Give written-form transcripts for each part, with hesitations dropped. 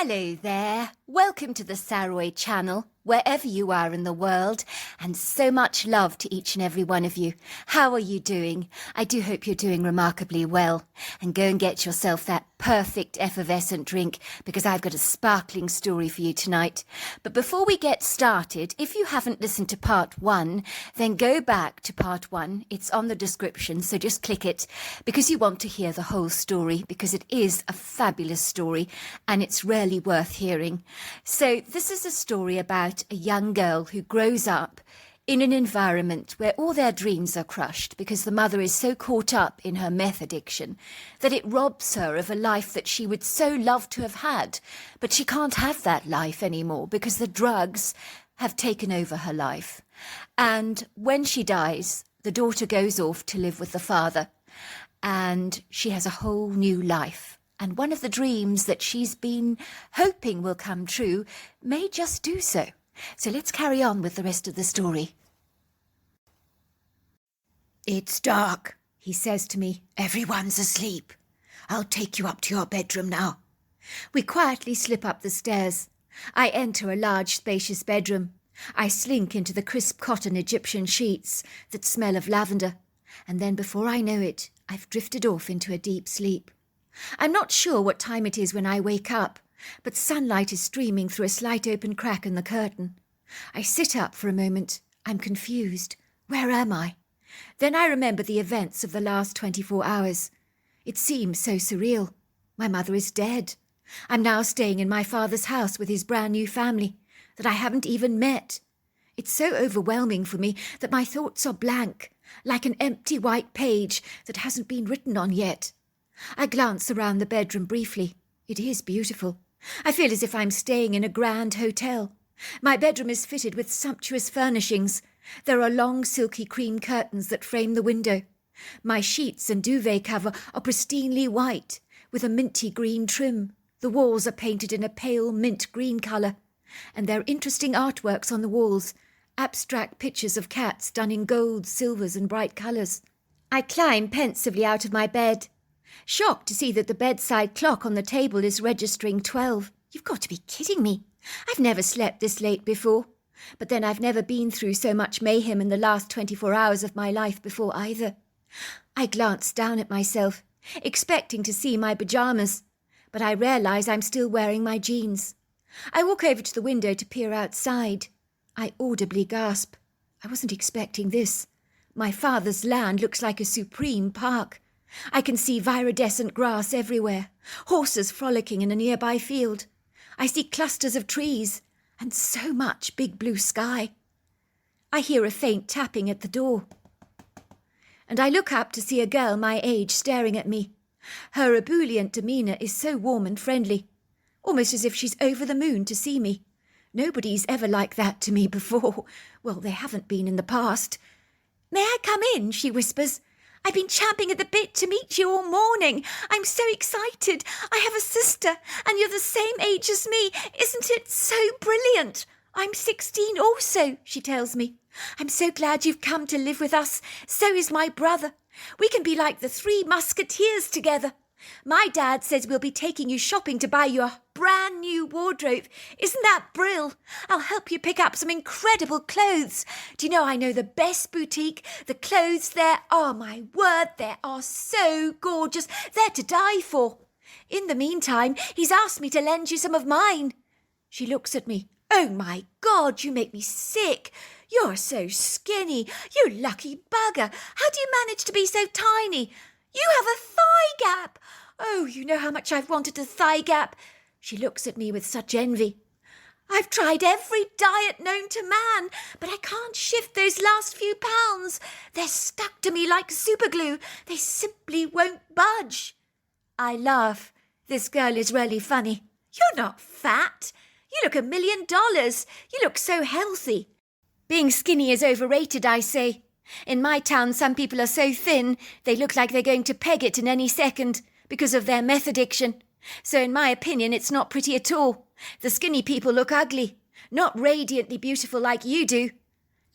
Hello there. Welcome to the Saroy channel, wherever you are in the world, and so much love to each and every one of you. How are you doing? I do hope you're doing remarkably well. And go and get yourself that perfect effervescent drink, because I've got a sparkling story for you tonight. But before we get started, if you haven't listened to part 1, then go back to part 1. It's on the description, so just click it, because you want to hear the whole story, because it is a fabulous story, and it's really worth hearing. So this is a story about a young girl who grows up in an environment where all their dreams are crushed because the mother is so caught up in her meth addiction that it robs her of a life that she would so love to have had. But she can't have that life anymore because the drugs have taken over her life. And when she dies, the daughter goes off to live with the father, and she has a whole new life. And one of the dreams that she's been hoping will come true may just do so. So let's carry on with the rest of the story. "It's dark," he says to me. "Everyone's asleep. I'll take you up to your bedroom now." We quietly slip up the stairs. I enter a large, spacious bedroom. I slink into the crisp cotton Egyptian sheets that smell of lavender. And then before I know it, I've drifted off into a deep sleep. I'm not sure what time it is when I wake up, but sunlight is streaming through a slight open crack in the curtain. I sit up for a moment. I'm confused. Where am I? Then I remember the events of the last 24 hours. It seems so surreal. My mother is dead. I'm now staying in my father's house with his brand new family that I haven't even met. It's so overwhelming for me that my thoughts are blank, like an empty white page that hasn't been written on yet. I glance around the bedroom briefly. It is beautiful. I feel as if I'm staying in a grand hotel. My bedroom is fitted with sumptuous furnishings. There are long silky cream curtains that frame the window. My sheets and duvet cover are pristinely white, with a minty green trim. The walls are painted in a pale mint green colour, and there are interesting artworks on the walls, abstract pictures of cats done in gold, silvers and bright colours. I climb pensively out of my bed, shocked to see that the bedside clock on the table is registering 12. You've got to be kidding me. I've never slept this late before. But then I've never been through so much mayhem in the last 24 hours of my life before either. I glance down at myself, expecting to see my pyjamas, but I realise I'm still wearing my jeans. I walk over to the window to peer outside. I audibly gasp. I wasn't expecting this. My father's land looks like a supreme park. I can see viridescent grass everywhere, horses frolicking in a nearby field. I see clusters of trees and so much big blue sky. I hear a faint tapping at the door, and I look up to see a girl my age staring at me. Her ebullient demeanour is so warm and friendly, almost as if she's over the moon to see me. Nobody's ever like that to me before. Well, they haven't been in the past. "May I come in?" she whispers. "I've been champing at the bit to meet you all morning. I'm so excited. I have a sister, and you're the same age as me. Isn't it so brilliant? I'm 16 also," she tells me. "I'm so glad you've come to live with us. So is my brother. We can be like the 3 musketeers together. My dad says we'll be taking you shopping to buy you a brand new wardrobe. Isn't that brill? I'll help you pick up some incredible clothes. Do you know I know the best boutique? The clothes there, oh my word, they are so gorgeous. They're to die for. In the meantime, he's asked me to lend you some of mine." She looks at me. "Oh my God, you make me sick. You're so skinny. You lucky bugger. How do you manage to be so tiny? You have a thigh gap. Oh, you know how much I've wanted a thigh gap." She looks at me with such envy. "I've tried every diet known to man, but I can't shift those last few pounds. They're stuck to me like superglue. They simply won't budge." I laugh. This girl is really funny. "You're not fat. You look $1 million. You look so healthy." "Being skinny is overrated," I say. "In my town, some people are so thin, they look like they're going to peg it in any second because of their meth addiction. So in my opinion, it's not pretty at all. The skinny people look ugly, not radiantly beautiful like you do.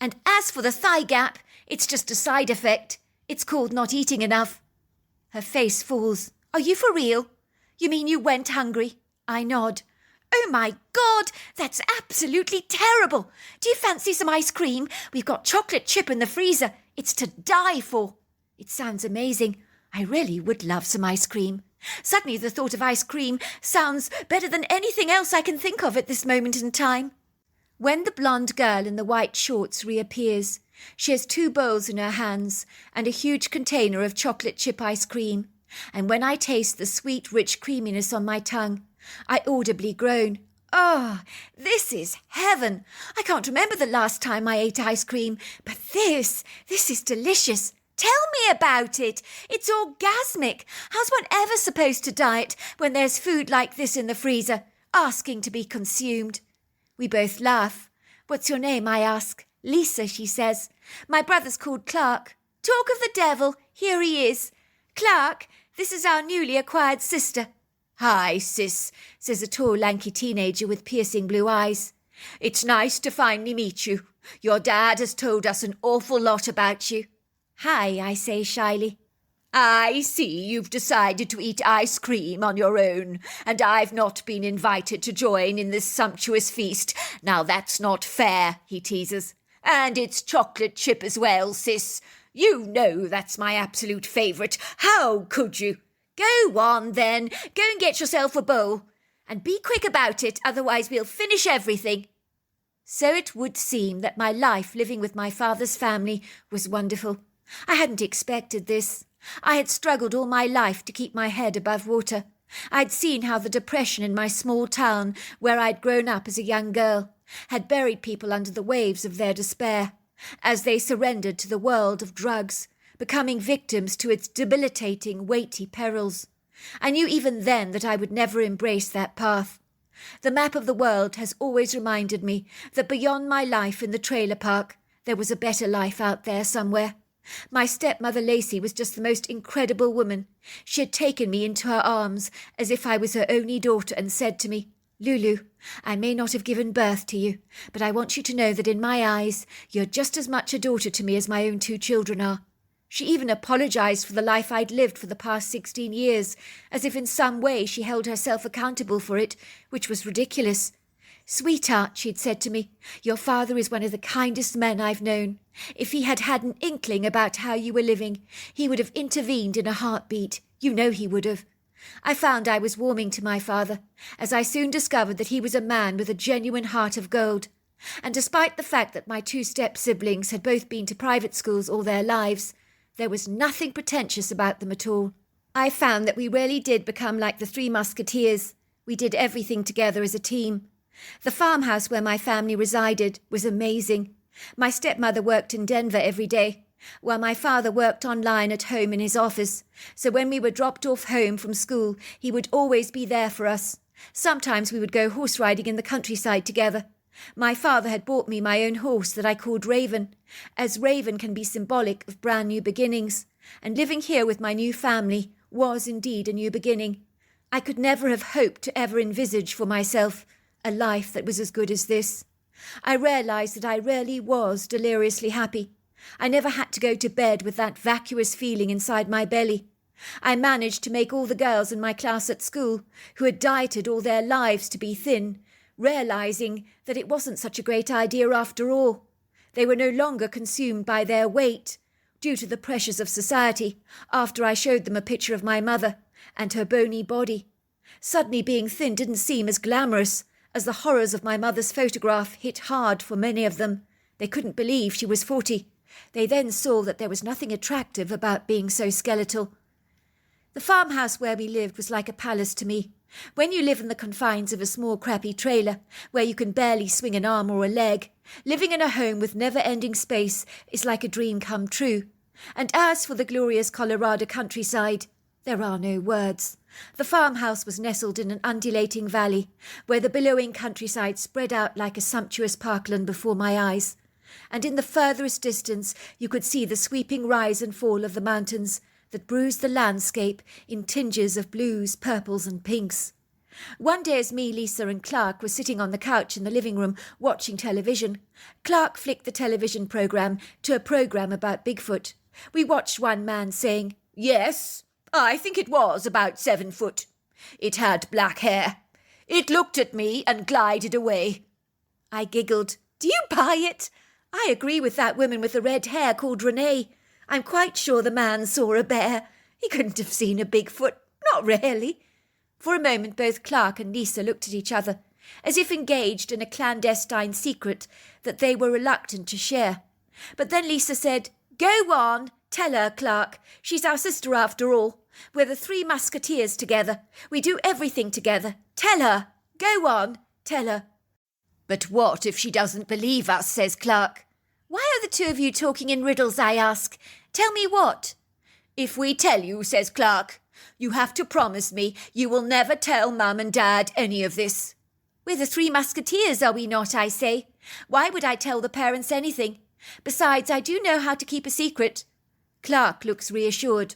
And as for the thigh gap, it's just a side effect. It's called not eating enough." Her face falls. "Are you for real? You mean you went hungry?" I nod. Oh my God, that's absolutely terrible. Do you fancy some ice cream? We've got chocolate chip in the freezer. It's to die for. It sounds amazing. I really would love some ice cream. Suddenly the thought of ice cream sounds better than anything else I can think of at this moment in time. When the blonde girl in the white shorts reappears, she has 2 bowls in her hands and a huge container of chocolate chip ice cream. And when I taste the sweet, rich creaminess on my tongue, I audibly groan. Oh, this is heaven. I can't remember the last time I ate ice cream, but this is delicious. Tell me about it. It's orgasmic. How's one ever supposed to diet when there's food like this in the freezer, asking to be consumed? We both laugh. What's your name, I ask. Lisa, she says. My brother's called Clark. Talk of the devil, here he is. Clark, this is our newly acquired sister. Hi, sis, says a tall, lanky teenager with piercing blue eyes. It's nice to finally meet you. Your dad has told us an awful lot about you. Hi, I say shyly. I see you've decided to eat ice cream on your own, and I've not been invited to join in this sumptuous feast. Now that's not fair, he teases. And it's chocolate chip as well, sis. You know that's my absolute favourite. How could you? Go on, then. Go and get yourself a bowl. And be quick about it, otherwise we'll finish everything. So it would seem that my life living with my father's family was wonderful. I hadn't expected this. I had struggled all my life to keep my head above water. I'd seen how the depression in my small town, where I'd grown up as a young girl, had buried people under the waves of their despair, as they surrendered to the world of drugs, becoming victims to its debilitating, weighty perils. I knew even then that I would never embrace that path. The map of the world has always reminded me that beyond my life in the trailer park, there was a better life out there somewhere. My stepmother Lacey was just the most incredible woman. She had taken me into her arms as if I was her only daughter and said to me, Lulu, I may not have given birth to you, but I want you to know that in my eyes, you're just as much a daughter to me as my own 2 children are. She even apologised for the life I'd lived for the past 16 years, as if in some way she held herself accountable for it, which was ridiculous. Sweetheart, she'd said to me, your father is one of the kindest men I've known. If he had had an inkling about how you were living, he would have intervened in a heartbeat. You know he would have. I found I was warming to my father, as I soon discovered that he was a man with a genuine heart of gold. And despite the fact that my 2 step-siblings had both been to private schools all their lives, there was nothing pretentious about them at all. I found that we really did become like the 3 musketeers. We did everything together as a team. The farmhouse where my family resided was amazing. My stepmother worked in Denver every day, while my father worked online at home in his office, so when we were dropped off home from school, he would always be there for us. Sometimes we would go horse riding in the countryside together. My father had bought me my own horse that I called Raven, as Raven can be symbolic of brand new beginnings, and living here with my new family was indeed a new beginning. I could never have hoped to ever envisage for myself a life that was as good as this. I realised that I really was deliriously happy. I never had to go to bed with that vacuous feeling inside my belly. I managed to make all the girls in my class at school, who had dieted all their lives to be thin, realising that it wasn't such a great idea after all. They were no longer consumed by their weight, due to the pressures of society, after I showed them a picture of my mother and her bony body. Suddenly being thin didn't seem as glamorous, as the horrors of my mother's photograph hit hard for many of them. They couldn't believe she was 40. They then saw that there was nothing attractive about being so skeletal. The farmhouse where we lived was like a palace to me. When you live in the confines of a small crappy trailer, where you can barely swing an arm or a leg, living in a home with never-ending space is like a dream come true. And as for the glorious Colorado countryside, there are no words. The farmhouse was nestled in an undulating valley, where the billowing countryside spread out like a sumptuous parkland before my eyes. And in the furthest distance you could see the sweeping rise and fall of the mountains that bruised the landscape in tinges of blues, purples and pinks. One day as me, Lisa and Clark were sitting on the couch in the living room watching television, Clark flicked the television programme to a programme about Bigfoot. We watched one man saying, "Yes, I think it was about 7 foot. It had black hair. It looked at me and glided away. I giggled. Do you buy it? I agree with that woman with the red hair called Renee. I'm quite sure the man saw a bear. He couldn't have seen a Bigfoot. Not really. For a moment, both Clark and Lisa looked at each other, as if engaged in a clandestine secret that they were reluctant to share. But then Lisa said, "Go on, tell her, Clark. She's our sister after all. We're the three musketeers together. We do everything together. Tell her. Go on, tell her." "But what if she doesn't believe us?" says Clark. "Why are the two of you talking in riddles, I ask? Tell me what?" "If we tell you," says Clark, "you have to promise me you will never tell Mum and Dad any of this." "We're the three musketeers, are we not?" I say. "Why would I tell the parents anything? Besides, I do know how to keep a secret." Clark looks reassured.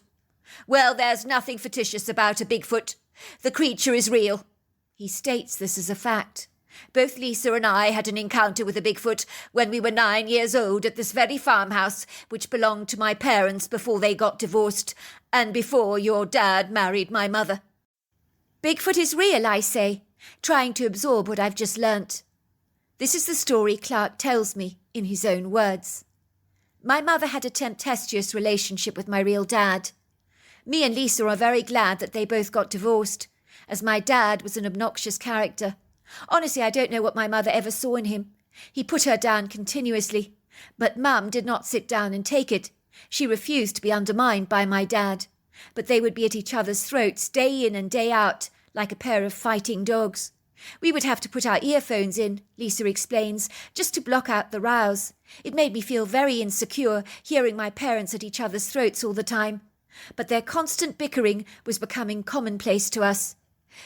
"Well, there's nothing fictitious about a Bigfoot. The creature is real." He states this as a fact. "Both Lisa and I had an encounter with a Bigfoot when we were 9 years old at this very farmhouse, which belonged to my parents before they got divorced, and before your dad married my mother." "Bigfoot is real," I say, trying to absorb what I've just learnt. This is the story Clark tells me in his own words. My mother had a tempestuous relationship with my real dad. Me and Lisa are very glad that they both got divorced, as my dad was an obnoxious character. Honestly, I don't know what my mother ever saw in him. He put her down continuously. But Mum did not sit down and take it. She refused to be undermined by my dad. But they would be at each other's throats day in and day out, like a pair of fighting dogs. We would have to put our earphones in, Lisa explains, just to block out the rows. It made me feel very insecure, hearing my parents at each other's throats all the time. But their constant bickering was becoming commonplace to us.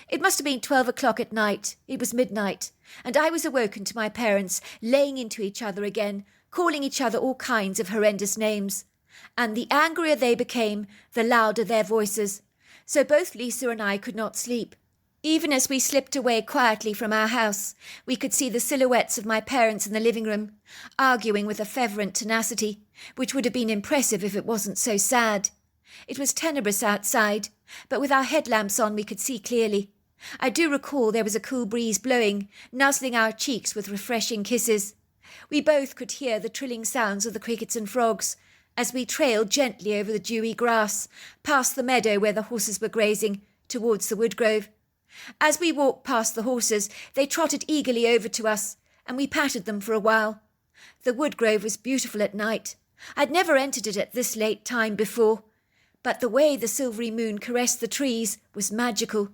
It must have been 12 o'clock at night. It was midnight, and I was awoken to my parents laying into each other again, calling each other all kinds of horrendous names. And the angrier they became, the louder their voices. So both Lisa and I could not sleep. Even as we slipped away quietly from our house, we could see the silhouettes of my parents in the living room, arguing with a fervent tenacity, which would have been impressive if it wasn't so sad. It was tenebrous outside, but with our headlamps on we could see clearly. I do recall there was a cool breeze blowing, nuzzling our cheeks with refreshing kisses. We both could hear the trilling sounds of the crickets and frogs, as we trailed gently over the dewy grass, past the meadow where the horses were grazing, towards the woodgrove. As we walked past the horses, they trotted eagerly over to us, and we patted them for a while. The woodgrove was beautiful at night. I'd never entered it at this late time before, but the way the silvery moon caressed the trees was magical.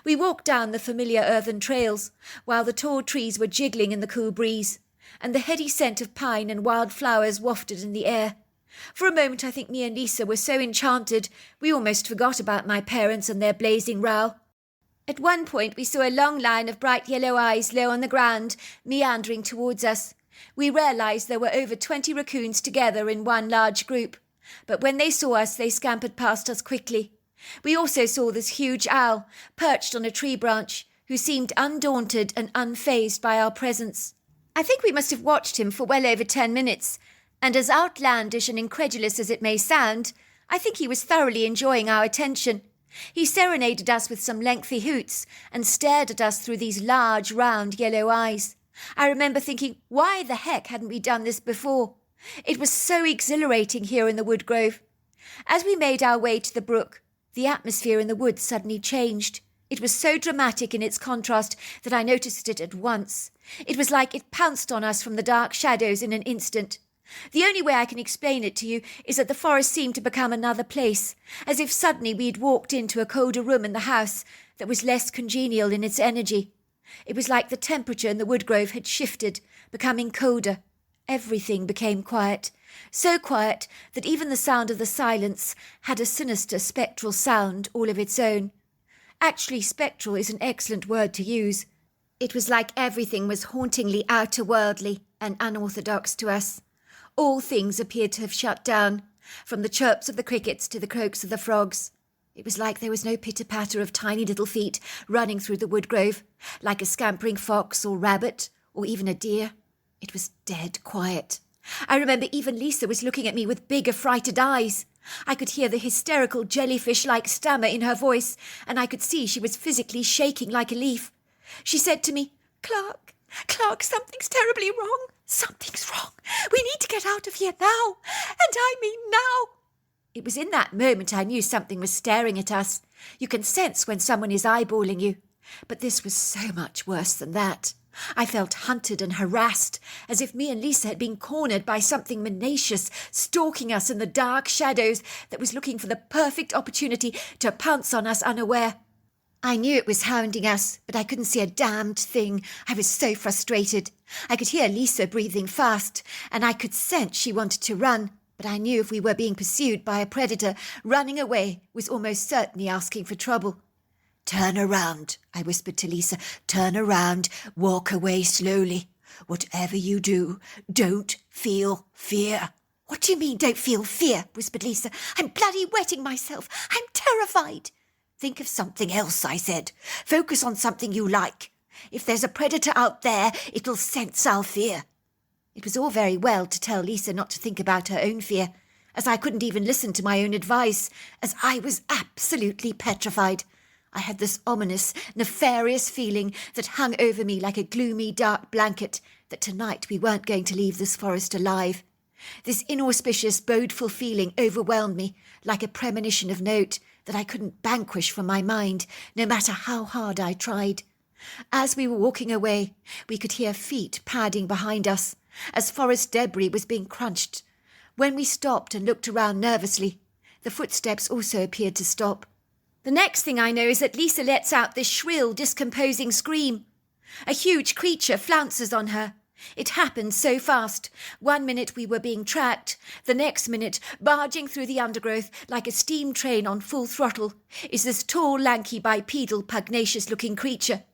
We walked down the familiar earthen trails, while the tall trees were jiggling in the cool breeze, and the heady scent of pine and wild flowers wafted in the air. For a moment I think me and Lisa were so enchanted we almost forgot about my parents and their blazing row. At one point we saw a long line of bright yellow eyes low on the ground, meandering towards us. We realised there were over 20 raccoons together in one large group, but when they saw us they scampered past us quickly. We also saw this huge owl, perched on a tree branch, who seemed undaunted and unfazed by our presence. I think we must have watched him for well over 10 minutes, and as outlandish and incredulous as it may sound, I think he was thoroughly enjoying our attention. He serenaded us with some lengthy hoots and stared at us through these large, round, yellow eyes. I remember thinking, why the heck hadn't we done this before? It was so exhilarating here in the woodgrove. As we made our way to the brook, the atmosphere in the woods suddenly changed. It was so dramatic in its contrast that I noticed it at once. It was like it pounced on us from the dark shadows in an instant. The only way I can explain it to you is that the forest seemed to become another place, as if suddenly we'd walked into a colder room in the house that was less congenial in its energy. It was like the temperature in the woodgrove had shifted, becoming colder. Everything became quiet, so quiet that even the sound of the silence had a sinister spectral sound all of its own. Actually, spectral is an excellent word to use. It was like everything was hauntingly outer-worldly and unorthodox to us. All things appeared to have shut down, from the chirps of the crickets to the croaks of the frogs. It was like there was no pitter-patter of tiny little feet running through the woodgrove, like a scampering fox or rabbit, or even a deer. It was dead quiet. I remember even Lisa was looking at me with big, affrighted eyes. I could hear the hysterical jellyfish-like stammer in her voice, and I could see she was physically shaking like a leaf. She said to me, Clark, something's terribly wrong. Something's wrong. We need to get out of here now. And I mean now. It was in that moment I knew something was staring at us. You can sense when someone is eyeballing you. But this was so much worse than that. I felt hunted and harassed, as if me and Lisa had been cornered by something menacious, stalking us in the dark shadows that was looking for the perfect opportunity to pounce on us unaware. I knew it was hounding us, but I couldn't see a damned thing. I was so frustrated. I could hear Lisa breathing fast, and I could sense she wanted to run, but I knew if we were being pursued by a predator, running away was almost certainly asking for trouble. "Turn around," I whispered to Lisa. "Turn around, walk away slowly. Whatever you do, don't feel fear." "What do you mean, don't feel fear?" whispered Lisa. "I'm bloody wetting myself. I'm terrified." "Think of something else," I said. "Focus on something you like. If there's a predator out there, it'll sense our fear." It was all very well to tell Lisa not to think about her own fear, as I couldn't even listen to my own advice, as I was absolutely petrified. I had this ominous, nefarious feeling that hung over me like a gloomy, dark blanket, that tonight we weren't going to leave this forest alive. This inauspicious, bodeful feeling overwhelmed me like a premonition of note that I couldn't vanquish from my mind, no matter how hard I tried. As we were walking away, we could hear feet padding behind us, as forest debris was being crunched. When we stopped and looked around nervously, the footsteps also appeared to stop. The next thing I know is that Lisa lets out this shrill, discomposing scream. A huge creature flounces on her. It happened so fast. 1 minute we were being tracked. The next minute, barging through the undergrowth like a steam train on full throttle, is this tall, lanky, bipedal, pugnacious-looking creature.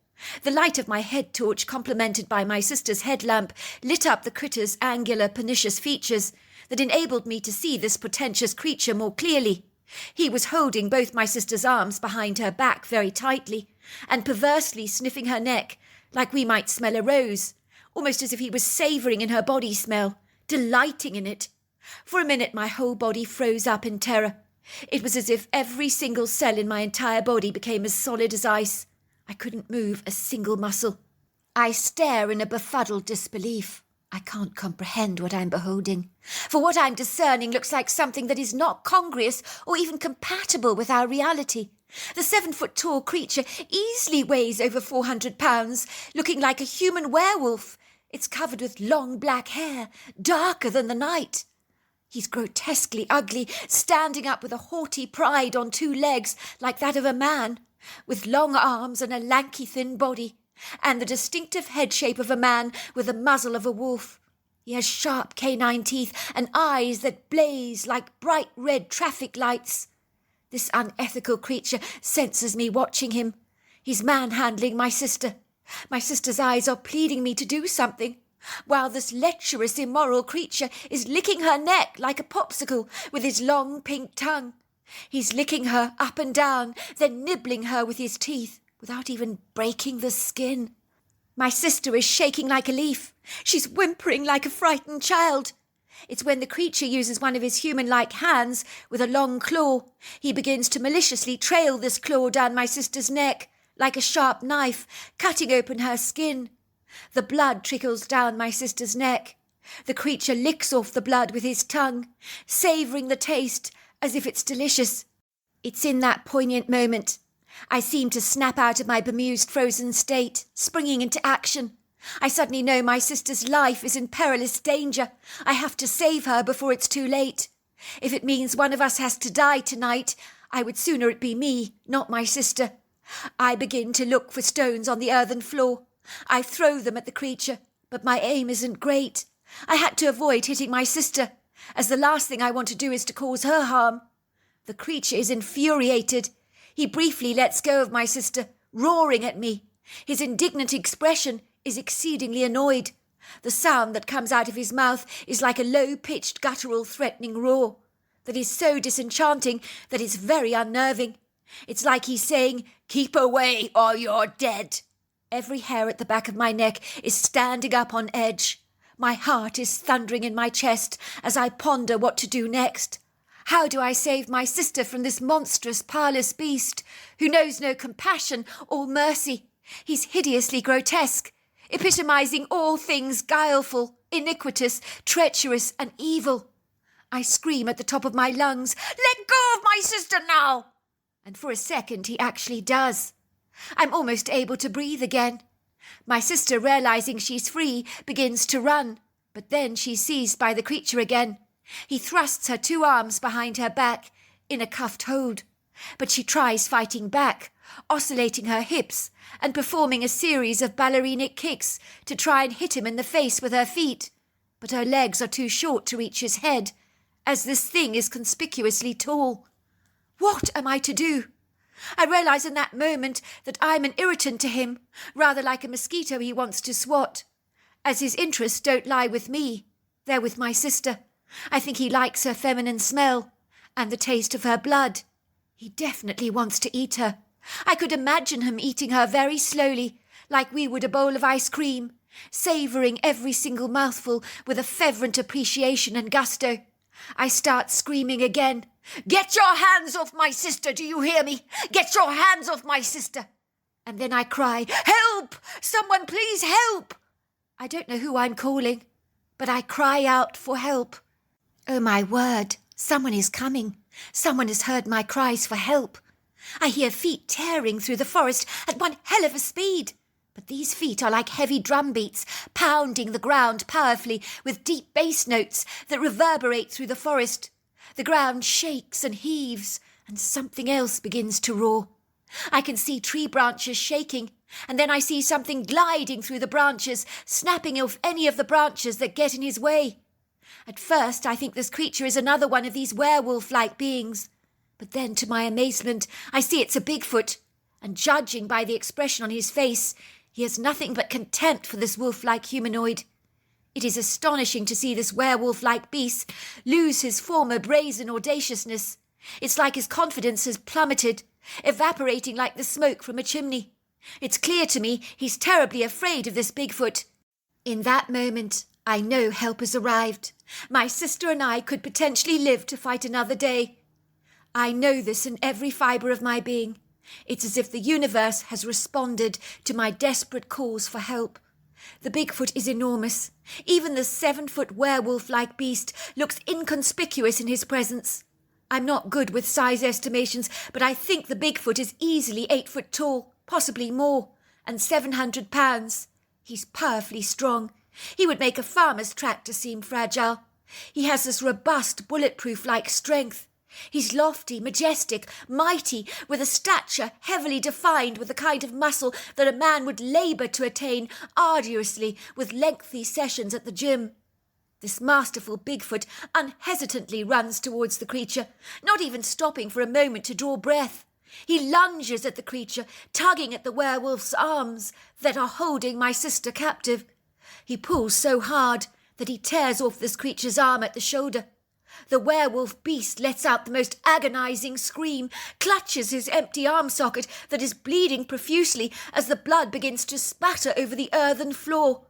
The light of my head torch, complemented by my sister's headlamp, lit up the critter's angular, pernicious features that enabled me to see this portentous creature more clearly. He was holding both my sister's arms behind her back very tightly, and perversely sniffing her neck, like we might smell a rose, almost as if he was savouring in her body smell, delighting in it. For a minute my whole body froze up in terror. It was as if every single cell in my entire body became as solid as ice. I couldn't move a single muscle. I stare in a befuddled disbelief. I can't comprehend what I'm beholding, for what I'm discerning looks like something that is not congruous or even compatible with our reality. The 7-foot-tall creature easily weighs over 400 pounds, looking like a human werewolf. It's covered with long black hair, darker than the night. He's grotesquely ugly, standing up with a haughty pride on 2 legs like that of a man, with long arms and a lanky thin body, and the distinctive head shape of a man with the muzzle of a wolf. He has sharp canine teeth and eyes that blaze like bright red traffic lights. This unethical creature senses me watching him. He's manhandling my sister. My sister's eyes are pleading me to do something, while this lecherous, immoral creature is licking her neck like a popsicle with his long pink tongue. He's licking her up and down, then nibbling her with his teeth, without even breaking the skin. My sister is shaking like a leaf. She's whimpering like a frightened child. It's when the creature uses one of his human-like hands with a long claw. He begins to maliciously trail this claw down my sister's neck, like a sharp knife, cutting open her skin. The blood trickles down my sister's neck. The creature licks off the blood with his tongue, savouring the taste as if it's delicious. It's in that poignant moment I seem to snap out of my bemused frozen state, springing into action. I suddenly know my sister's life is in perilous danger. I have to save her before it's too late. If it means one of us has to die tonight, I would sooner it be me, not my sister. I begin to look for stones on the earthen floor. I throw them at the creature, but my aim isn't great. I had to avoid hitting my sister, as the last thing I want to do is to cause her harm. The creature is infuriated. He briefly lets go of my sister, roaring at me. His indignant expression is exceedingly annoyed. The sound that comes out of his mouth is like a low-pitched, guttural, threatening roar that is so disenchanting that it's very unnerving. It's like he's saying, "Keep away or you're dead." Every hair at the back of my neck is standing up on edge. My heart is thundering in my chest as I ponder what to do next. How do I save my sister from this monstrous, parlous beast who knows no compassion or mercy? He's hideously grotesque, epitomizing all things guileful, iniquitous, treacherous, and evil. I scream at the top of my lungs, "Let go of my sister now!" And for a second he actually does. I'm almost able to breathe again. My sister, realizing she's free, begins to run, but then she's seized by the creature again. He thrusts her 2 arms behind her back in a cuffed hold, but she tries fighting back, oscillating her hips and performing a series of ballerinic kicks to try and hit him in the face with her feet. But her legs are too short to reach his head, as this thing is conspicuously tall. What am I to do? I realise in that moment that I'm an irritant to him, rather like a mosquito he wants to swat. As his interests don't lie with me, they're with my sister. I think he likes her feminine smell and the taste of her blood. He definitely wants to eat her. I could imagine him eating her very slowly, like we would a bowl of ice cream, savouring every single mouthful with a fervent appreciation and gusto. I start screaming again. "Get your hands off my sister, do you hear me? Get your hands off my sister!" And then I cry, "Help! Someone please help!" I don't know who I'm calling, but I cry out for help. Oh my word, someone is coming. Someone has heard my cries for help. I hear feet tearing through the forest at one hell of a speed. But these feet are like heavy drum beats, pounding the ground powerfully with deep bass notes that reverberate through the forest. The ground shakes and heaves, and something else begins to roar. I can see tree branches shaking, and then I see something gliding through the branches, snapping off any of the branches that get in his way. At first, I think this creature is another one of these werewolf-like beings. But then, to my amazement, I see it's a Bigfoot, and judging by the expression on his face, he has nothing but contempt for this wolf-like humanoid. It is astonishing to see this werewolf-like beast lose his former brazen audaciousness. It's like his confidence has plummeted, evaporating like the smoke from a chimney. It's clear to me he's terribly afraid of this Bigfoot. In that moment, I know help has arrived. My sister and I could potentially live to fight another day. I know this in every fibre of my being. It's as if the universe has responded to my desperate calls for help. The Bigfoot is enormous. Even the 7-foot werewolf-like beast looks inconspicuous in his presence. I'm not good with size estimations, but I think the Bigfoot is easily 8 foot tall, possibly more, and 700 pounds. He's powerfully strong. He would make a farmer's tractor seem fragile. He has this robust, bulletproof-like strength. He's lofty, majestic, mighty, with a stature heavily defined with the kind of muscle that a man would labour to attain arduously with lengthy sessions at the gym. This masterful Bigfoot unhesitantly runs towards the creature, not even stopping for a moment to draw breath. He lunges at the creature, tugging at the werewolf's arms that are holding my sister captive. He pulls so hard that he tears off this creature's arm at the shoulder. The werewolf beast lets out the most agonizing scream, clutches his empty arm socket that is bleeding profusely as the blood begins to spatter over the earthen floor.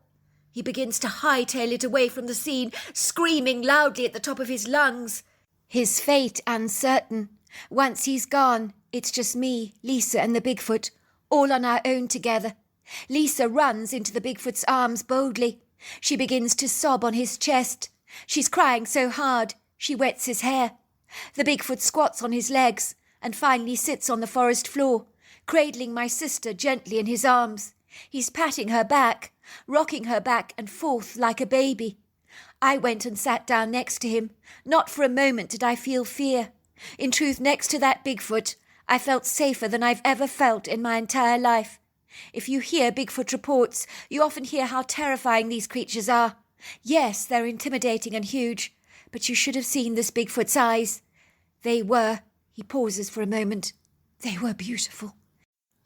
He begins to hightail it away from the scene, screaming loudly at the top of his lungs. His fate uncertain. Once he's gone, it's just me, Lisa, and the Bigfoot, all on our own together. Lisa runs into the Bigfoot's arms boldly. She begins to sob on his chest. She's crying so hard, she wets his hair. The Bigfoot squats on his legs and finally sits on the forest floor, cradling my sister gently in his arms. He's patting her back, rocking her back and forth like a baby. I went and sat down next to him. Not for a moment did I feel fear. In truth, next to that Bigfoot, I felt safer than I've ever felt in my entire life. If you hear Bigfoot reports, you often hear how terrifying these creatures are. Yes, they're intimidating and huge, but you should have seen this Bigfoot's eyes. He pauses for a moment. They were beautiful.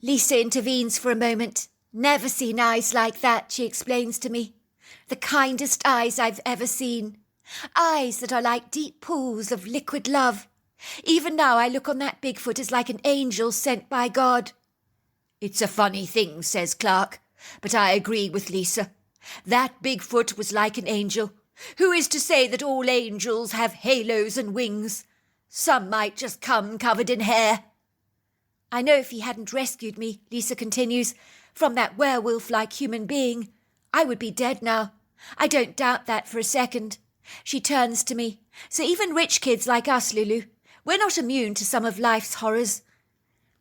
Lisa intervenes for a moment. Never seen eyes like that, she explains to me. The kindest eyes I've ever seen. Eyes that are like deep pools of liquid love. Even now I look on that Bigfoot as like an angel sent by God. "It's a funny thing," says Clark, "but I agree with Lisa. That Bigfoot was like an angel. Who is to say that all angels have halos and wings? Some might just come covered in hair." I know if he hadn't rescued me, Lisa continues, from that werewolf-like human being. I would be dead now. I don't doubt that for a second. She turns to me. So even rich kids like us, Lulu, we're not immune to some of life's horrors.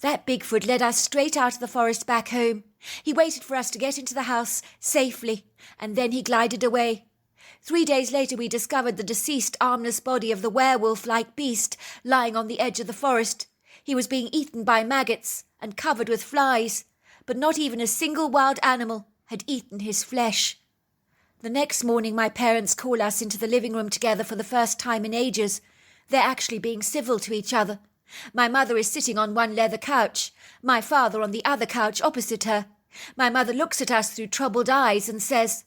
That Bigfoot led us straight out of the forest back home. He waited for us to get into the house safely, and then he glided away. 3 days later we discovered the deceased armless body of the werewolf-like beast lying on the edge of the forest. He was being eaten by maggots and covered with flies, but not even a single wild animal had eaten his flesh. The next morning my parents call us into the living room together for the first time in ages. They're actually being civil to each other. My mother is sitting on one leather couch, my father on the other couch opposite her. My mother looks at us through troubled eyes and says,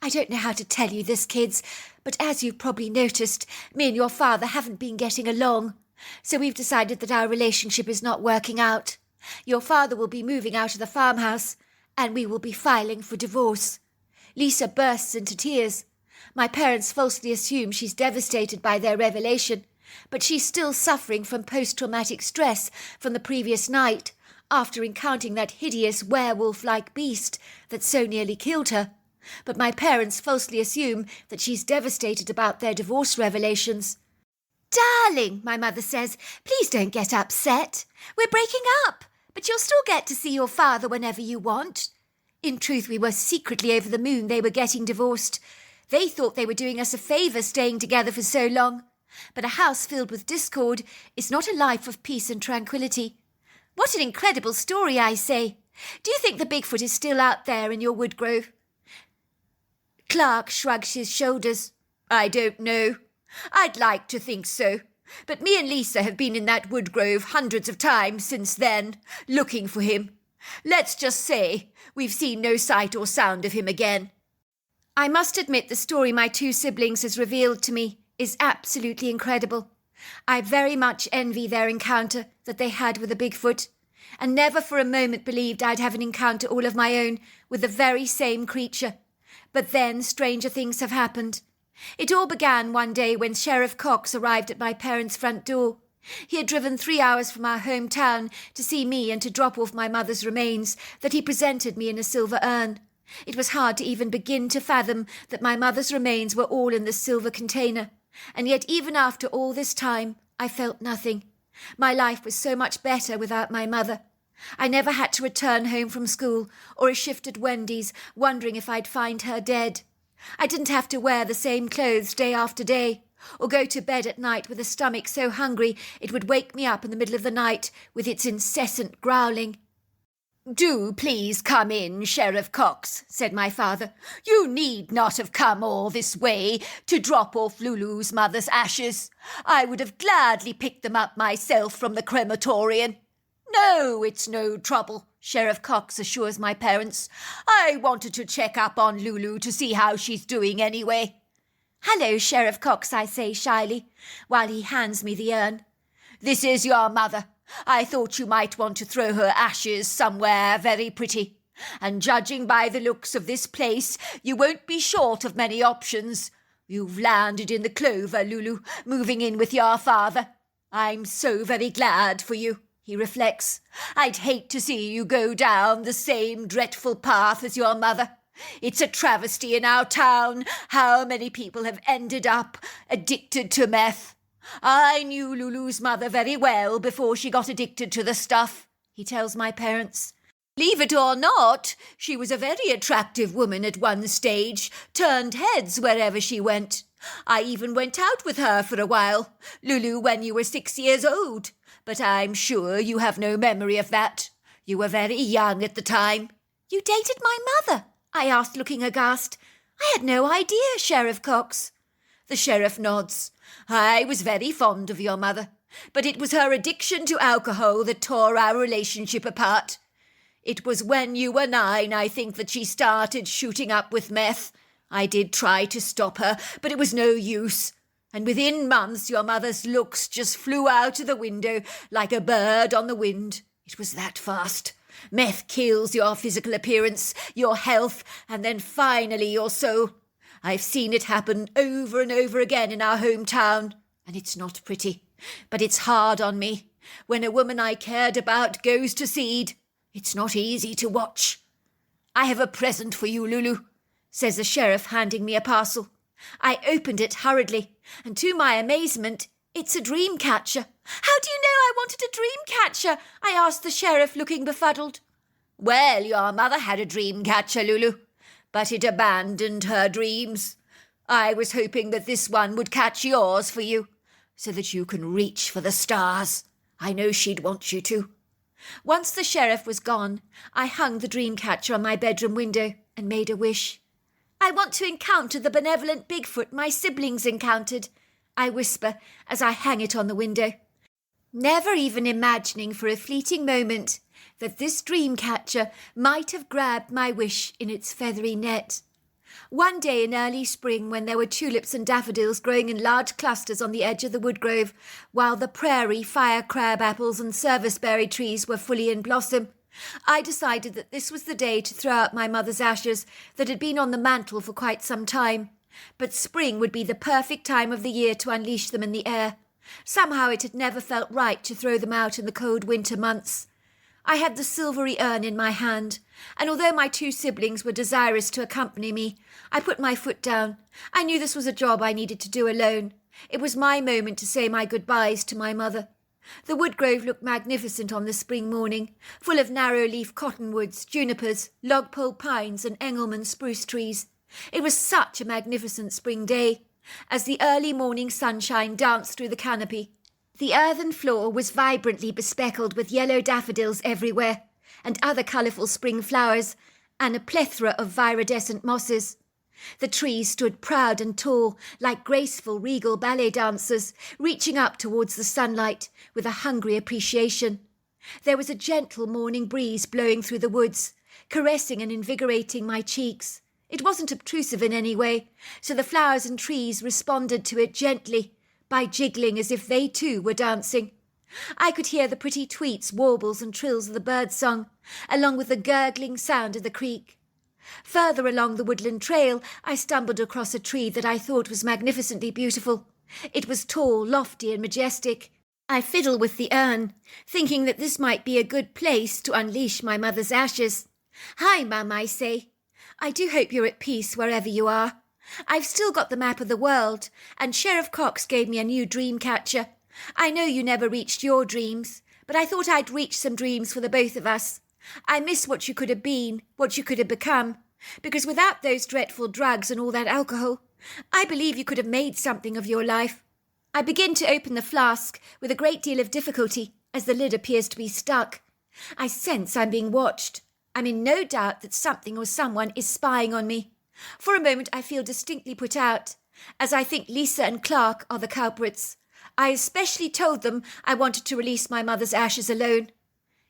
"I don't know how to tell you this, kids, but as you've probably noticed, me and your father haven't been getting along. So we've decided that our relationship is not working out. Your father will be moving out of the farmhouse, and we will be filing for divorce." Lisa bursts into tears. My parents falsely assume she's devastated by their revelation, but she's still suffering from post-traumatic stress from the previous night, after encountering that hideous werewolf-like beast that so nearly killed her. But my parents falsely assume that she's devastated about their divorce revelations. "Darling," my mother says, "please don't get upset. We're breaking up, but you'll still get to see your father whenever you want." In truth, we were secretly over the moon they were getting divorced. They thought they were doing us a favour staying together for so long. But a house filled with discord is not a life of peace and tranquillity. What an incredible story, I say. Do you think the Bigfoot is still out there in your wood grove? Clark shrugs his shoulders. "I don't know. I'd like to think so. But me and Lisa have been in that wood grove hundreds of times since then, looking for him. Let's just say we've seen no sight or sound of him again." I must admit the story my two siblings has revealed to me is absolutely incredible. I very much envy their encounter that they had with the Bigfoot, and never for a moment believed I'd have an encounter all of my own with the very same creature. But then stranger things have happened. It all began one day when Sheriff Cox arrived at my parents' front door. He had driven 3 hours from our hometown to see me and to drop off my mother's remains that he presented me in a silver urn. It was hard to even begin to fathom that my mother's remains were all in this silver container, and yet even after all this time I felt nothing. My life was so much better without my mother. I never had to return home from school or a shift at Wendy's wondering if I'd find her dead. I didn't have to wear the same clothes day after day, or go to bed at night with a stomach so hungry it would wake me up in the middle of the night with its incessant growling. "Do please come in, Sheriff Cox," said my father. "You need not have come all this way to drop off Lulu's mother's ashes. I would have gladly picked them up myself from the crematorium." "No, it's no trouble," Sheriff Cox assures my parents. "I wanted to check up on Lulu to see how she's doing anyway." "Hello, Sheriff Cox," I say shyly, while he hands me the urn. "This is your mother. I thought you might want to throw her ashes somewhere very pretty. And judging by the looks of this place, you won't be short of many options. You've landed in the clover, Lulu, moving in with your father. I'm so very glad for you," he reflects. "I'd hate to see you go down the same dreadful path as your mother. It's a travesty in our town how many people have ended up addicted to meth. I knew Lulu's mother very well before she got addicted to the stuff," he tells my parents. "Believe it or not, she was a very attractive woman at one stage, turned heads wherever she went. I even went out with her for a while, Lulu, when you were 6 years old. But I'm sure you have no memory of that. You were very young at the time." "You dated my mother?" I asked, looking aghast. "I had no idea, Sheriff Cox." The sheriff nods. "I was very fond of your mother, but it was her addiction to alcohol that tore our relationship apart. It was when you were 9, I think, that she started shooting up with meth. I did try to stop her, but it was no use. And within months your mother's looks just flew out of the window like a bird on the wind. It was that fast. Meth kills your physical appearance, your health, and then finally your soul. I've seen it happen over and over again in our hometown, and it's not pretty, but it's hard on me. When a woman I cared about goes to seed, it's not easy to watch." "I have a present for you, Lulu," says the sheriff, handing me a parcel. I opened it hurriedly, and to my amazement, it's a dream catcher. "How do you know I wanted a dream catcher?" I asked the sheriff, looking befuddled. "Well, your mother had a dream catcher, Lulu, but it abandoned her dreams. I was hoping that this one would catch yours for you, so that you can reach for the stars. I know she'd want you to." Once the sheriff was gone, I hung the dream catcher on my bedroom window and made a wish. "I want to encounter the benevolent Bigfoot my siblings encountered," I whisper as I hang it on the window, never even imagining for a fleeting moment that this dream catcher might have grabbed my wish in its feathery net. One day in early spring, when there were tulips and daffodils growing in large clusters on the edge of the woodgrove, while the prairie fire crab apples and serviceberry trees were fully in blossom, I decided that this was the day to throw out my mother's ashes that had been on the mantel for quite some time. But spring would be the perfect time of the year to unleash them in the air. Somehow it had never felt right to throw them out in the cold winter months. I had the silvery urn in my hand, and although my 2 siblings were desirous to accompany me, I put my foot down. I knew this was a job I needed to do alone. It was my moment to say my goodbyes to my mother. The woodgrove looked magnificent on the spring morning, full of narrow-leaf cottonwoods, junipers, lodgepole pines and Engelmann spruce trees. It was such a magnificent spring day. As the early morning sunshine danced through the canopy, the earthen floor was vibrantly bespeckled with yellow daffodils everywhere, and other colourful spring flowers, and a plethora of viridescent mosses. The trees stood proud and tall, like graceful regal ballet dancers, reaching up towards the sunlight with a hungry appreciation. There was a gentle morning breeze blowing through the woods, caressing and invigorating my cheeks. It wasn't obtrusive in any way, so the flowers and trees responded to it gently, by jiggling as if they too were dancing. I could hear the pretty tweets, warbles and trills of the birdsong, along with the gurgling sound of the creek. Further along the woodland trail, I stumbled across a tree that I thought was magnificently beautiful. It was tall, lofty and majestic. I fiddled with the urn, thinking that this might be a good place to unleash my mother's ashes. "Hi, Mum," I say. "I do hope you're at peace wherever you are. I've still got the map of the world, and Sheriff Cox gave me a new dream catcher. I know you never reached your dreams, but I thought I'd reach some dreams for the both of us. I miss what you could have been, what you could have become, because without those dreadful drugs and all that alcohol, I believe you could have made something of your life." I begin to open the flask with a great deal of difficulty, as the lid appears to be stuck. I sense I'm being watched. I'm in no doubt that something or someone is spying on me. For a moment I feel distinctly put out, as I think Lisa and Clark are the culprits. I especially told them I wanted to release my mother's ashes alone.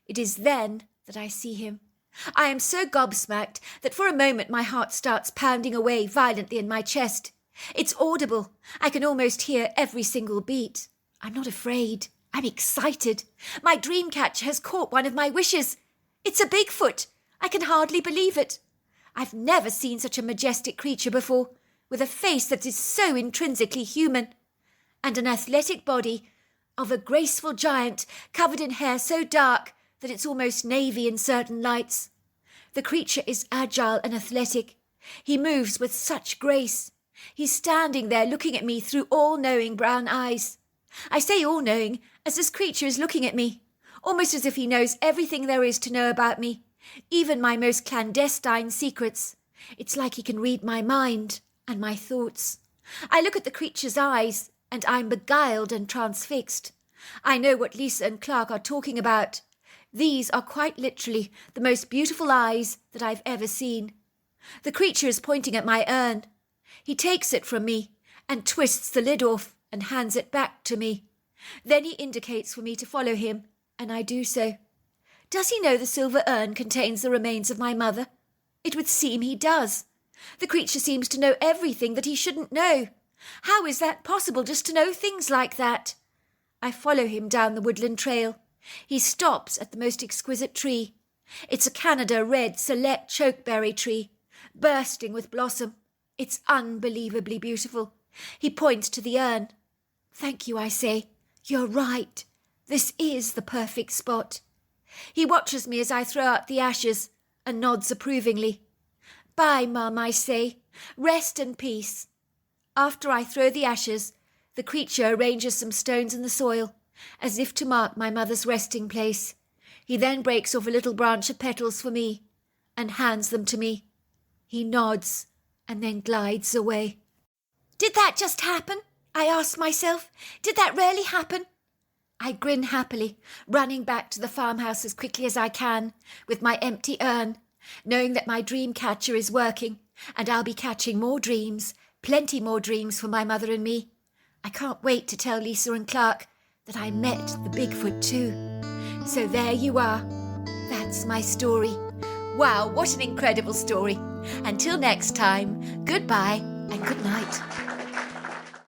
It is then that I see him. I am so gobsmacked that for a moment my heart starts pounding away violently in my chest. It's audible. I can almost hear every single beat. I'm not afraid. I'm excited. My dream catcher has caught one of my wishes. It's a Bigfoot. I can hardly believe it. I've never seen such a majestic creature before, with a face that is so intrinsically human, and an athletic body of a graceful giant covered in hair so dark that it's almost navy in certain lights. The creature is agile and athletic. He moves with such grace. He's standing there looking at me through all-knowing brown eyes. I say all-knowing, as this creature is looking at me, almost as if he knows everything there is to know about me, even my most clandestine secrets. It's like he can read my mind and my thoughts. I look at the creature's eyes, and I'm beguiled and transfixed. I know what Lisa and Clark are talking about. These are quite literally the most beautiful eyes that I've ever seen. The creature is pointing at my urn. He takes it from me and twists the lid off and hands it back to me. Then he indicates for me to follow him, and I do so. Does he know the silver urn contains the remains of my mother? It would seem he does. The creature seems to know everything that he shouldn't know. How is that possible, just to know things like that? I follow him down the woodland trail. He stops at the most exquisite tree. It's a Canada red select chokeberry tree, bursting with blossom. It's unbelievably beautiful. He points to the urn. "Thank you," I say. "You're right. This is the perfect spot." He watches me as I throw out the ashes. and nods approvingly. Bye, Mum, I say. Rest and peace. After I throw the ashes, the creature arranges some stones in the soil, as if to mark my mother's resting place. He then breaks off a little branch of petals for me and hands them to me. He nods and then glides away. Did that just happen? I ask myself. Did that really happen? I grin happily, running back to the farmhouse as quickly as I can, with my empty urn, knowing that my dream catcher is working, and I'll be catching more dreams, plenty more dreams for my mother and me. I can't wait to tell Lisa and Clark that I met the Bigfoot too. So there you are. That's my story. Wow, what an incredible story. Until next time, goodbye and good night.